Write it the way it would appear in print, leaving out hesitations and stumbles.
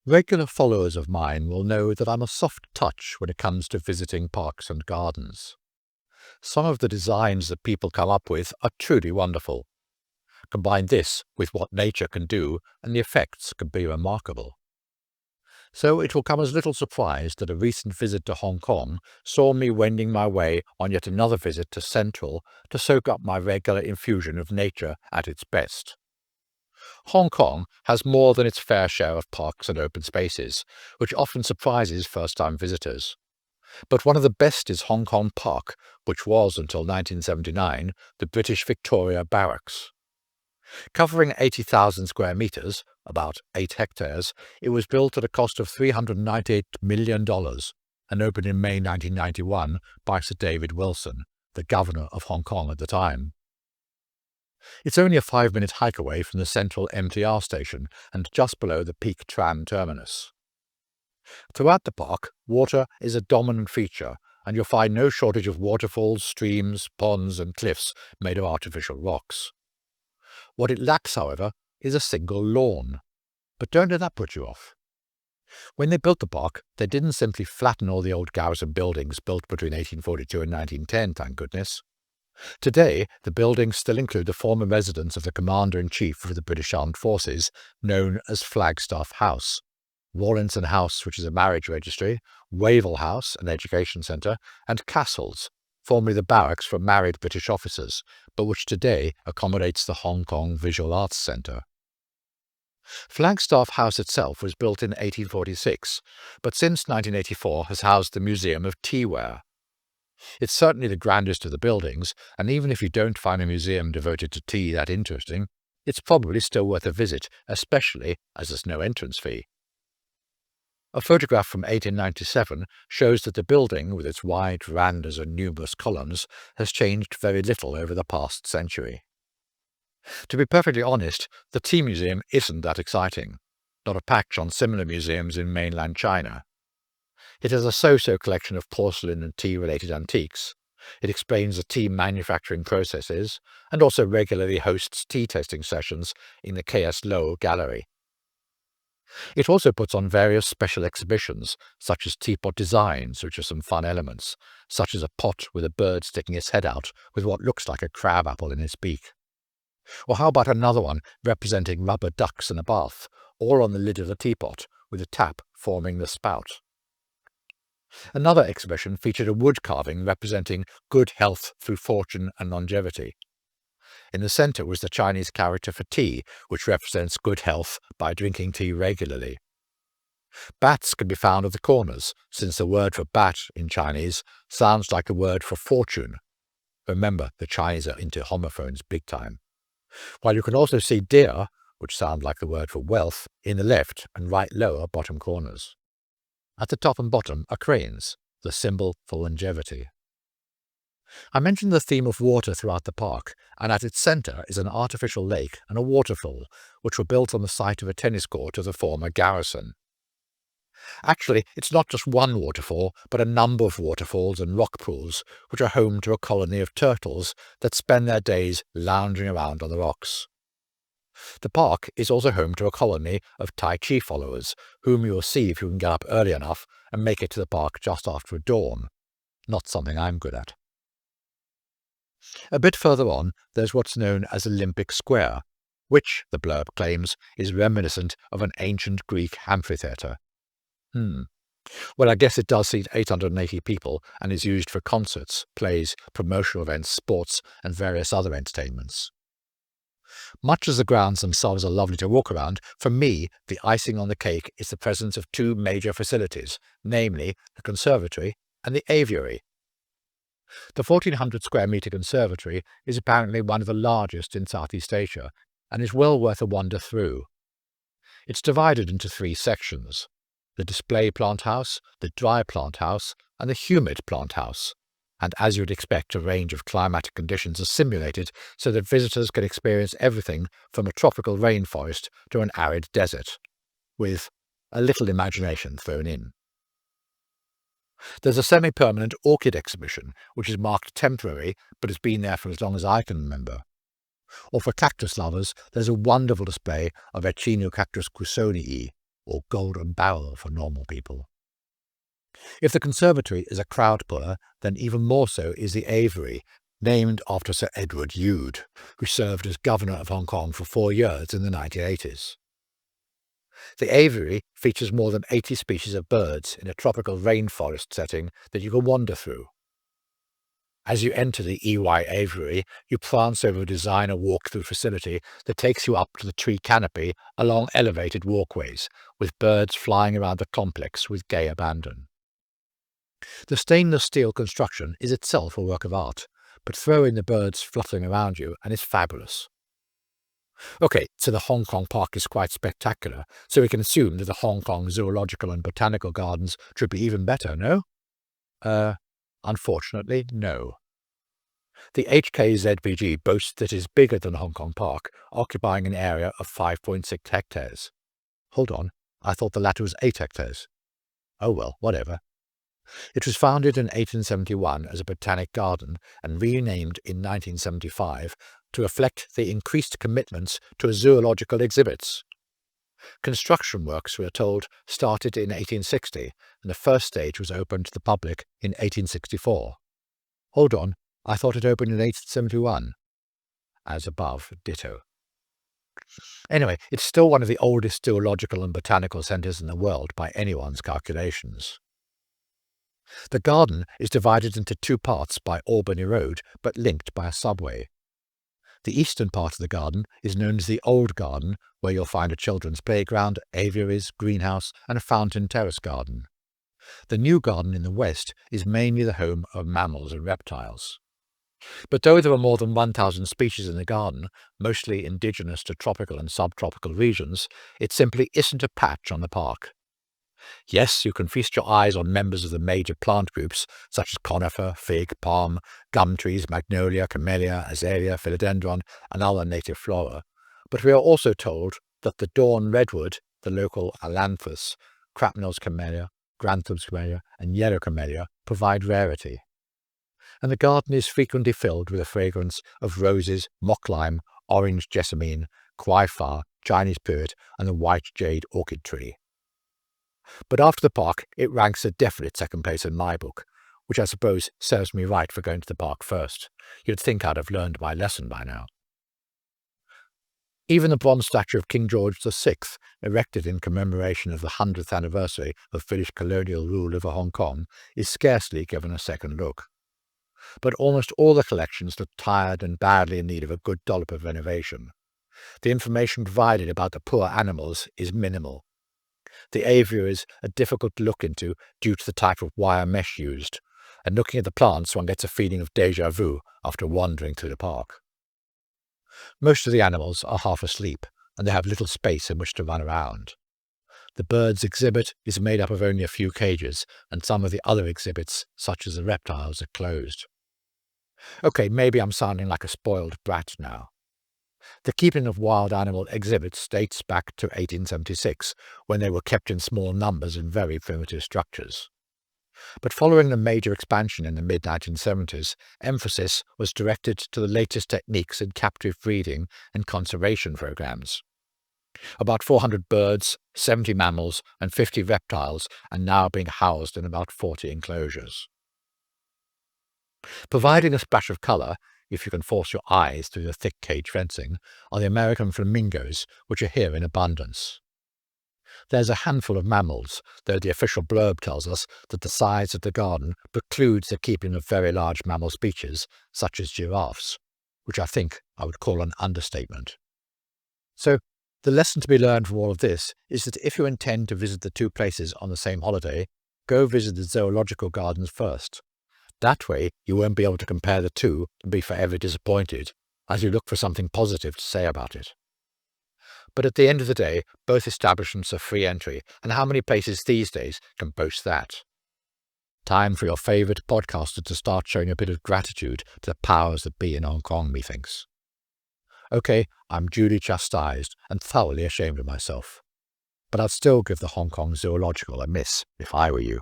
Regular followers of mine will know that I'm a soft touch when it comes to visiting parks and gardens. Some of the designs that people come up with are truly wonderful. Combine this with what nature can do, and the effects can be remarkable. So it will come as little surprise that a recent visit to Hong Kong saw me wending my way on yet another visit to Central to soak up my regular infusion of nature at its best. Hong Kong has more than its fair share of parks and open spaces, which often surprises first-time visitors. But one of the best is Hong Kong Park, which was, until 1979, the British Victoria Barracks. Covering 80,000 square metres, about 8 hectares, it was built at a cost of $398 million and opened in May 1991 by Sir David Wilson, the Governor of Hong Kong at the time. It's only a 5-minute hike away from the Central MTR station and just below the Peak Tram terminus. Throughout the park, water is a dominant feature, and you'll find no shortage of waterfalls, streams, ponds and cliffs made of artificial rocks. What it lacks, however, is a single lawn. But don't let that put you off. When they built the park, they didn't simply flatten all the old garrison buildings built between 1842 and 1910, thank goodness. Today, the buildings still include the former residence of the Commander-in-Chief of the British Armed Forces, known as Flagstaff House, Rawlinson House, which is a marriage registry, Wavell House, an education centre, and Castles, formerly the barracks for married British officers, but which today accommodates the Hong Kong Visual Arts Centre. Flagstaff House itself was built in 1846, but since 1984 has housed the Museum of Teaware. It's certainly the grandest of the buildings, and even if you don't find a museum devoted to tea that interesting, it's probably still worth a visit, especially as there's no entrance fee. A photograph from 1897 shows that the building, with its wide verandas and numerous columns, has changed very little over the past century. To be perfectly honest, the tea museum isn't that exciting, not a patch on similar museums in mainland China. It has a so-so collection of porcelain and tea-related antiques. It explains the tea manufacturing processes, and also regularly hosts tea tasting sessions in the K.S. Low Gallery. It also puts on various special exhibitions, such as teapot designs, which are some fun elements, such as a pot with a bird sticking its head out with what looks like a crab apple in its beak. Or how about another one representing rubber ducks in a bath, or on the lid of the teapot, with a tap forming the spout. Another exhibition featured a wood carving representing good health through fortune and longevity. In the centre was the Chinese character for tea, which represents good health by drinking tea regularly. Bats can be found at the corners, since the word for bat in Chinese sounds like a word for fortune. Remember, the Chinese are into homophones big time. While you can also see deer, which sound like the word for wealth, in the left and right lower bottom corners. At the top and bottom are cranes, the symbol for longevity. I mentioned the theme of water throughout the park, and at its centre is an artificial lake and a waterfall, which were built on the site of a tennis court of the former garrison. Actually, it's not just one waterfall, but a number of waterfalls and rock pools, which are home to a colony of turtles that spend their days lounging around on the rocks. The park is also home to a colony of Tai Chi followers, whom you will see if you can get up early enough and make it to the park just after dawn. Not something I'm good at. A bit further on, there's what's known as Olympic Square, which, the blurb claims, is reminiscent of an ancient Greek amphitheatre. Well, I guess it does seat 880 people and is used for concerts, plays, promotional events, sports, and various other entertainments. Much as the grounds themselves are lovely to walk around, for me, the icing on the cake is the presence of two major facilities, namely the conservatory and the aviary. The 1,400 square metre conservatory is apparently one of the largest in Southeast Asia and is well worth a wander through. It's divided into 3 sections: the display plant house, the dry plant house, and the humid plant house. And as you'd expect, a range of climatic conditions are simulated so that visitors can experience everything from a tropical rainforest to an arid desert, with a little imagination thrown in. There's a semi-permanent orchid exhibition, which is marked temporary but has been there for as long as I can remember. Or for cactus lovers, there's a wonderful display of Echinocactus grusonii, or golden barrel for normal people. If the conservatory is a crowd puller, then even more so is the aviary, named after Sir Edward Youde, who served as governor of Hong Kong for 4 years in the 1980s. The aviary features more than 80 species of birds in a tropical rainforest setting that you can wander through. As you enter the EY aviary, you prance over a designer walk-through facility that takes you up to the tree canopy along elevated walkways, with birds flying around the complex with gay abandon. The stainless steel construction is itself a work of art, but throw in the birds fluttering around you and it's fabulous. Okay, so the Hong Kong Park is quite spectacular, so we can assume that the Hong Kong Zoological and Botanical Gardens should be even better, no? Unfortunately, no. The HKZBG boasts that it is bigger than Hong Kong Park, occupying an area of 5.6 hectares. Hold on, I thought the latter was 8 hectares. Oh well, whatever. It was founded in 1871 as a botanic garden and renamed in 1975 to reflect the increased commitments to zoological exhibits. Construction works, we are told, started in 1860, and the first stage was opened to the public in 1864. Hold on, I thought it opened in 1871. As above, ditto. Anyway, it's still one of the oldest zoological and botanical centres in the world by anyone's calculations. The garden is divided into 2 parts by Albany Road, but linked by a subway. The eastern part of the garden is known as the Old Garden, where you'll find a children's playground, aviaries, greenhouse, and a fountain terrace garden. The new garden in the west is mainly the home of mammals and reptiles. But though there are more than 1,000 species in the garden, mostly indigenous to tropical and subtropical regions, it simply isn't a patch on the park. Yes, you can feast your eyes on members of the major plant groups such as conifer, fig, palm, gum trees, magnolia, camellia, azalea, philodendron, and other native flora, but we are also told that the dawn redwood, the local ailanthus, Crapnell's camellia, Granthum's camellia, and yellow camellia provide rarity. And the garden is frequently filled with the fragrance of roses, mock lime, orange jessamine, kwai-fa, Chinese spirit, and the white jade orchid tree. But after the park, it ranks a definite second place in my book, which I suppose serves me right for going to the park first. You'd think I'd have learned my lesson by now. Even the bronze statue of King George VI, erected in commemoration of the 100th anniversary of British colonial rule over Hong Kong, is scarcely given a second look. But almost all the collections look tired and badly in need of a good dollop of renovation. The information provided about the poor animals is minimal. The aviaries are difficult to look into due to the type of wire mesh used, and looking at the plants one gets a feeling of déjà vu after wandering through the park. Most of the animals are half asleep, and they have little space in which to run around. The birds exhibit is made up of only a few cages, and some of the other exhibits, such as the reptiles, are closed. Okay, maybe I'm sounding like a spoiled brat now. The keeping of wild animal exhibits dates back to 1876, when they were kept in small numbers in very primitive structures. But following the major expansion in the mid-1970s, emphasis was directed to the latest techniques in captive breeding and conservation programs. About 400 birds, 70 mammals, and 50 reptiles are now being housed in about 40 enclosures. Providing a splash of colour, if you can force your eyes through the thick cage fencing, are the American flamingos, which are here in abundance. There's a handful of mammals, though the official blurb tells us that the size of the garden precludes the keeping of very large mammal species, such as giraffes, which I think I would call an understatement. So, the lesson to be learned from all of this is that if you intend to visit the 2 places on the same holiday, go visit the zoological gardens first. That way, you won't be able to compare the 2 and be forever disappointed, as you look for something positive to say about it. But at the end of the day, both establishments are free entry, and how many places these days can boast that? Time for your favourite podcaster to start showing a bit of gratitude to the powers that be in Hong Kong, methinks. Okay, I'm duly chastised and thoroughly ashamed of myself. But I'd still give the Hong Kong Zoological a miss if I were you.